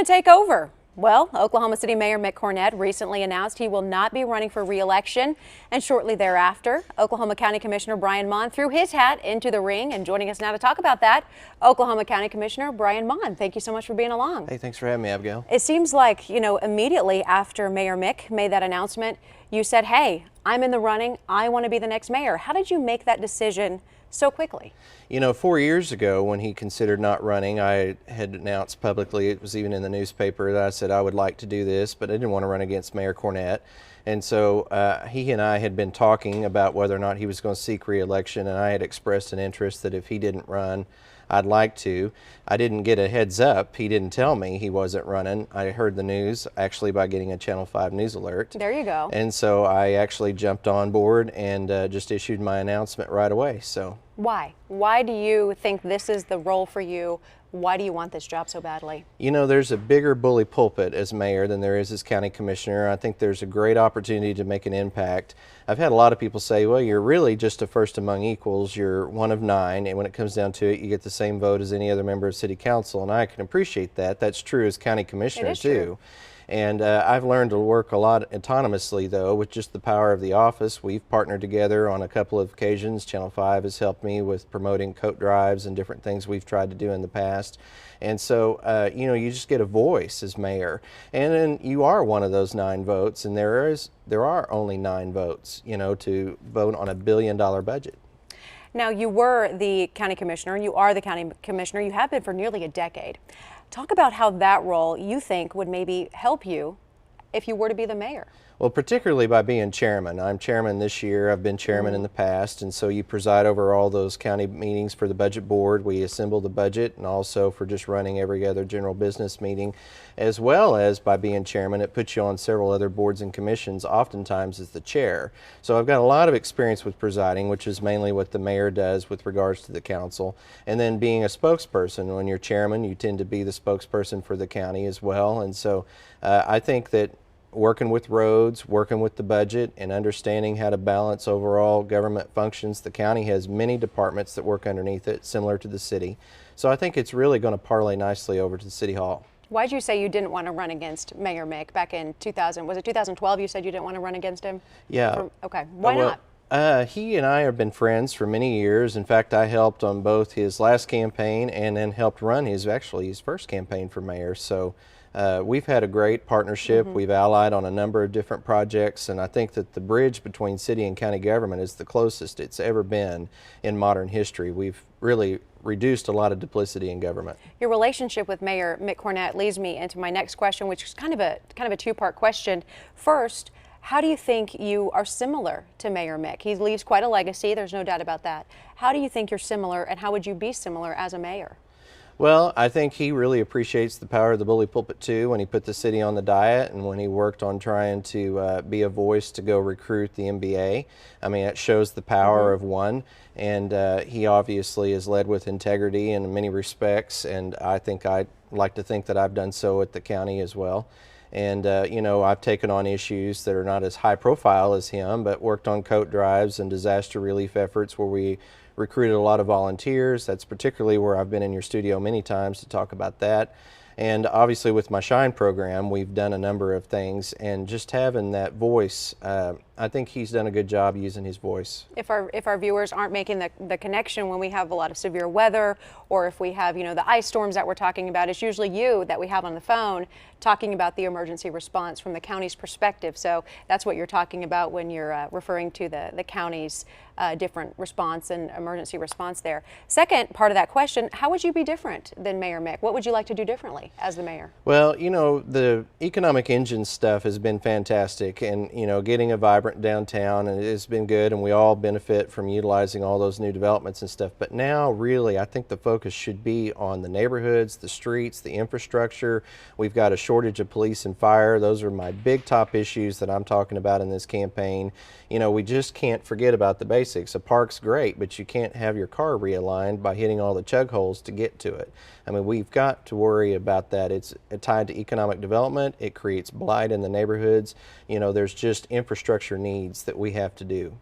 going to take over? Well, Oklahoma City Mayor Mick Cornett recently announced he will not be running for re-election, and shortly thereafter, Oklahoma County Commissioner Brian Maughan threw his hat into the ring. And joining us now to talk about that, Oklahoma County Commissioner Brian Maughan. Thank you so much for being along. Hey, thanks for having me, Abigail. It seems like, immediately after Mayor Mick made that announcement, you said, hey, I'm in the running. I want to be the next mayor. How did you make that decision so quickly? 4 years ago when he considered not running, I had announced publicly, it was even in the newspaper, that I said I would like to do this, but I didn't want to run against Mayor Cornett. And so he and I had been talking about whether or not he was going to seek re-election, and I had expressed an interest that if he didn't run, I'd like to. I didn't get a heads up. He didn't tell me he wasn't running. I heard the news actually by getting a Channel 5 news alert. There you go. And so I actually jumped on board and just issued my announcement right away. So why? Why do you think this is the role for you? Why do you want this job so badly? There's a bigger bully pulpit as mayor than there is as county commissioner. I think there's a great opportunity to make an impact. I've had a lot of people say, well, you're really just a first among equals. You're one of 9, and when it comes down to it, you get the same vote as any other member of city council, and I can appreciate that. That's true as county commissioner too. And I've learned to work a lot autonomously, though, with just the power of the office. We've partnered together on a couple of occasions. Channel 5 has helped me with promoting coat drives and different things we've tried to do in the past. And so, you just get a voice as mayor. And then you are one of those 9 votes, and there are only 9 votes, to vote on $1 billion budget. Now, you were the county commissioner, and you are the county commissioner. You have been for nearly a decade. Talk about how that role you think would maybe help you if you were to be the mayor. Well, particularly by being chairman. I'm chairman this year. I've been chairman in the past, and so you preside over all those county meetings for the budget board. We assemble the budget, and also for just running every other general business meeting, as well as by being chairman, it puts you on several other boards and commissions, oftentimes as the chair. So I've got a lot of experience with presiding, which is mainly what the mayor does with regards to the council, and then being a spokesperson. When you're chairman, you tend to be the spokesperson for the county as well, and so I think that working with roads, working with the budget, and understanding how to balance overall government functions. The county has many departments that work underneath it, similar to the city. So I think it's really going to parlay nicely over to the City Hall. Why did you say you didn't want to run against Mayor Mick back in 2000? Was it 2012 you said you didn't want to run against him? Yeah. Okay. Why not? He and I have been friends for many years. In fact, I helped on both his last campaign and then helped run his first campaign for mayor. So we've had a great partnership. We've allied on a number of different projects, and I think that the bridge between city and county government is the closest it's ever been in modern history. We've really reduced a lot of duplicity in government. Your relationship with Mayor Mick Cornett leads me into my next question, which is kind of a two-part question. First, how do you think you are similar to Mayor Mick? He leaves quite a legacy, there's no doubt about that. How do you think you're similar, and how would you be similar as a mayor? Well, I think he really appreciates the power of the bully pulpit too, when he put the city on the diet and when he worked on trying to be a voice to go recruit the MBA. I mean, it shows the power of one, and he obviously is led with integrity in many respects, and I think I'd like to think that I've done so at the county as well. And, I've taken on issues that are not as high profile as him, but worked on coat drives and disaster relief efforts where we recruited a lot of volunteers. That's particularly where I've been in your studio many times to talk about that. And obviously with my Shine program, we've done a number of things, and just having that voice, I think he's done a good job using his voice. If our viewers aren't making the connection when we have a lot of severe weather, or if we have, the ice storms that we're talking about, it's usually you that we have on the phone talking about the emergency response from the county's perspective. So that's what you're talking about when you're referring to the county's different response and emergency response there. Second part of that question, how would you be different than Mayor Mick? What would you like to do differently as the mayor? Well, the economic engine stuff has been fantastic, and, getting a vibrant downtown, and it has been good, and we all benefit from utilizing all those new developments and stuff. But now, really, I think the focus should be on the neighborhoods, the streets, the infrastructure. We've got a shortage of police and fire. Those are my big top issues that I'm talking about in this campaign. We just can't forget about the basics. A park's great, but you can't have your car realigned by hitting all the chug holes to get to it. I mean, we've got to worry about that. It's tied to economic development. It creates blight in the neighborhoods. There's just infrastructure needs that we have to do.